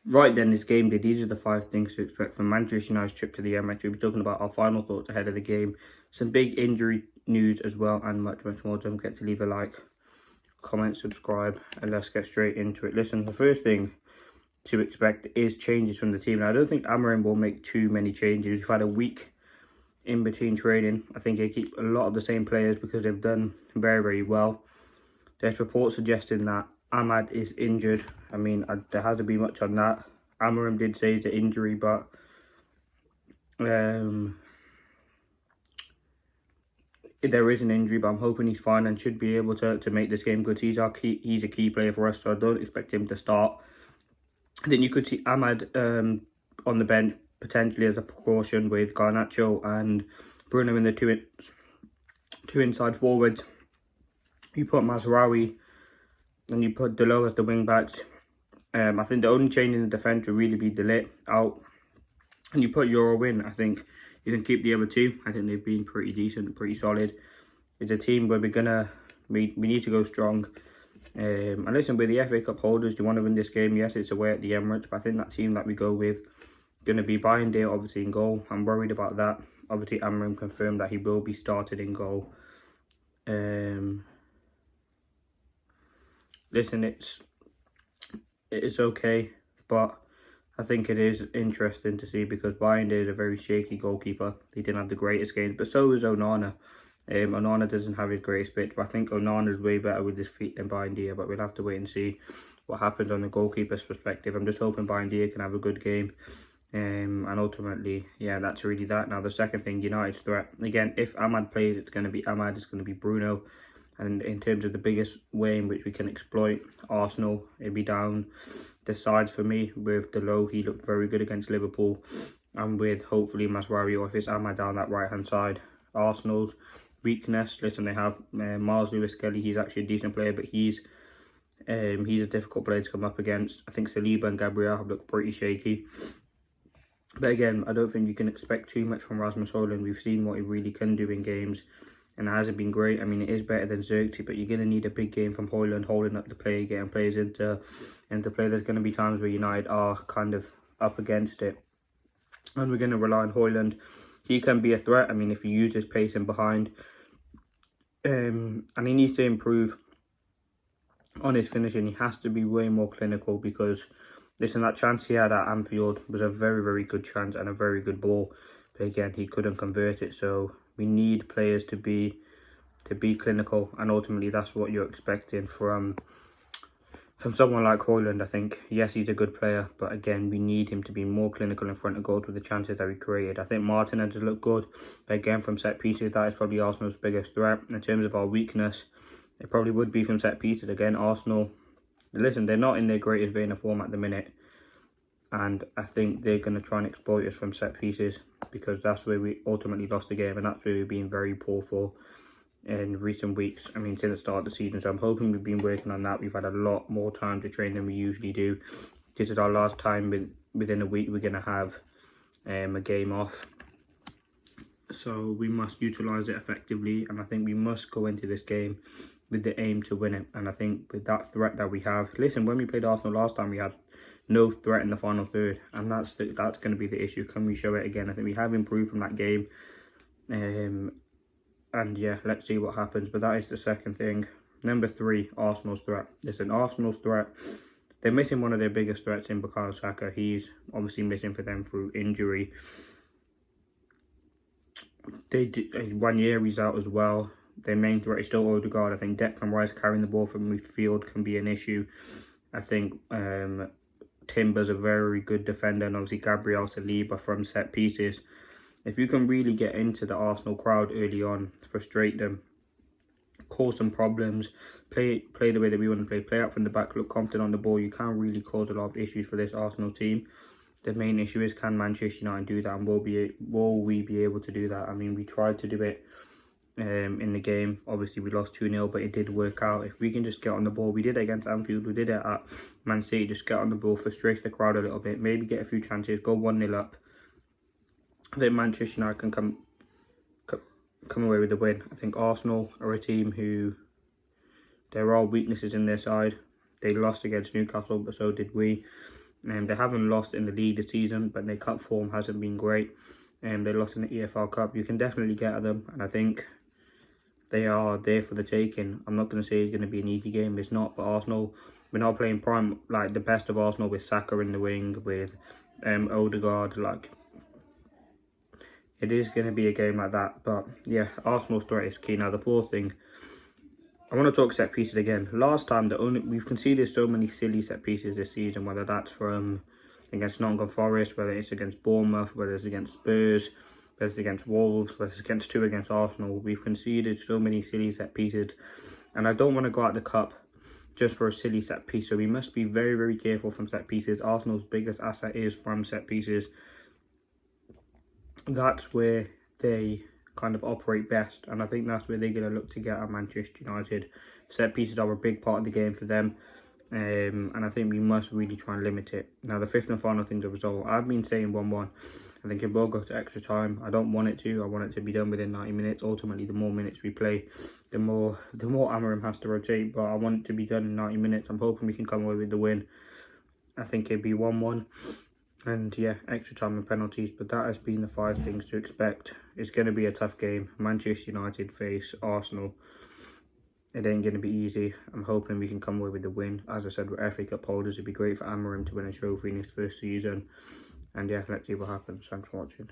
Right then, this game day, these are the 5 things to expect from Manchester United's trip to the Emirates. We'll be talking about our final thoughts ahead of the game, some big injury news as well, and much, much more. Don't forget to leave a like, comment, subscribe, and let's get straight into it. Listen, the first thing to expect is changes from the team. Now, I don't think Amorims will make too many changes. We've had a week in between training. I think they keep a lot of the same players because they've done very, very well. There's reports suggesting that Ahmad is injured. I mean, there hasn't been much on that. Amorims did say it's an injury, but there is an injury, but I'm hoping he's fine and should be able to make this game good. He's a key player for us, so I don't expect him to start. Then you could see Ahmad on the bench potentially as a precaution with Garnacho and Bruno in the two inside forwards. You put Mazraoui and you put Delo as the wing backs. I think the only change in the defence will really be Delit out. And you put Euro in, I think you can keep the other two. I think they've been pretty decent, pretty solid. It's a team where we need to go strong. And listen, with the FA Cup holders, do you want to win this game? Yes, it's away at the Emirates, but I think that team that we go with going to be Bayern obviously in goal. I'm worried about that. Obviously, Amram confirmed that he will be started in goal. Listen, it's okay, but I think it is interesting to see because Bayern is a very shaky goalkeeper. He didn't have the greatest games, but so is Onana. Onana doesn't have his greatest bit, but I think Onana is way better with his feet than Bayern, but we'll have to wait and see what happens on the goalkeeper's perspective. I'm just hoping Bayern can have a good game. And ultimately, yeah, that's really that. Now, the second thing, United's threat. Again, if Ahmad plays, it's going to be Ahmad, it's going to be Bruno. And in terms of the biggest way in which we can exploit Arsenal, it'd be down the sides for me. With Delo, he looked very good against Liverpool. And with, hopefully, Mazraoui, or if it's Ahmad down that right-hand side. Arsenal's weakness, listen, they have Miles Lewis-Kelly. He's actually a decent player, but he's a difficult player to come up against. I think Saliba and Gabriel have looked pretty shaky. But again, I don't think you can expect too much from Rasmus Højlund. We've seen what he really can do in games, and it hasn't been great. I mean, it is better than Xerxes, but you're going to need a big game from Højlund, holding up the play, getting players into play. There's going to be times where United are kind of up against it, and we're going to rely on Højlund. He can be a threat. I mean, if you use his pace in behind, and he needs to improve on his finishing. He has to be way more clinical because, listen, that chance he had at Anfield was a very, very good chance and a very good ball. But again, he couldn't convert it. So we need players to be clinical, and ultimately that's what you're expecting from someone like Højlund. I think, yes, he's a good player, but again, we need him to be more clinical in front of goals with the chances that we created. I think Martinez has looked good, but again, from set pieces, that is probably Arsenal's biggest threat. In terms of our weakness, it probably would be from set pieces. Again, Arsenal, listen, they're not in their greatest vein of form at the minute, and I think they're going to try and exploit us from set pieces because that's where we ultimately lost the game, and that's where we've been very poor for in recent weeks. I mean, since the start of the season. So I'm hoping we've been working on that. We've had a lot more time to train than we usually do. This is our last time within a week we're going to have a game off. So we must utilise it effectively, and I think we must go into this game with the aim to win it. And I think with that threat that we have, listen, when we played Arsenal last time, we had no threat in the final third, and that's going to be the issue. Can we show it again? I think we have improved from that game, and yeah, let's see what happens. But that is the second thing. Number 3, Arsenal's threat. Listen, Arsenal's threat, they're missing one of their biggest threats in Bukayo Saka. He's obviously missing for them through injury. He's out as well. Their main threat is still Odegaard. I think Declan Rice carrying the ball from midfield can be an issue. I think Timber's a very good defender, and obviously Gabriel Saliba from set pieces. If you can really get into the Arsenal crowd early on, frustrate them, cause some problems, play the way that we want to play out from the back, look confident on the ball, you can really cause a lot of issues for this Arsenal team. The main issue is, can Manchester United do that, and will we be able to do that? I mean, we tried to do it in the game. Obviously, we lost 2-0, but it did work out. If we can just get on the ball, we did it against Anfield, we did it at Man City, just get on the ball, frustrate the crowd a little bit, maybe get a few chances, go 1-0 up. I think Manchester United can come away with the win. I think Arsenal are a team who, there are weaknesses in their side. They lost against Newcastle, but so did we. They haven't lost in the league this season, but their cup form hasn't been great. They lost in the EFL Cup. You can definitely get at them, and I think they are there for the taking. I'm not going to say it's going to be an easy game. It's not, but Arsenal, we're not playing prime, like the best of Arsenal with Saka in the wing, with Odegaard. Like, it is going to be a game like that. But yeah, Arsenal's threat is key. Now, the fourth thing, I want to talk set pieces again. Last time, we've conceded so many silly set pieces this season, whether that's from against Nottingham Forest, whether it's against Bournemouth, whether it's against Spurs, whether it's against Wolves, whether it's against against Arsenal. We've conceded so many silly set pieces, and I don't want to go out the cup just for a silly set piece. So we must be very, very careful from set pieces. Arsenal's biggest asset is from set pieces. That's where they kind of operate best, and I think that's where they're going to look to get at Manchester United. Set pieces are a big part of the game for them, and I think we must really try and limit it. Now, the fifth and final thing, the result. I've been saying 1-1. I think it will go to extra time. I don't want it to. I want it to be done within 90 minutes. Ultimately, the more minutes we play, the more Amorim has to rotate, but I want it to be done in 90 minutes. I'm hoping we can come away with the win. I think it'd be 1-1. And yeah, extra time and penalties. But that has been the 5 things to expect. It's going to be a tough game. Manchester United face Arsenal. It ain't going to be easy. I'm hoping we can come away with the win. As I said, we're FA Cup holders. It'd be great for Amorims to win a trophy in his first season. And yeah, let's see what happens. Thanks for watching.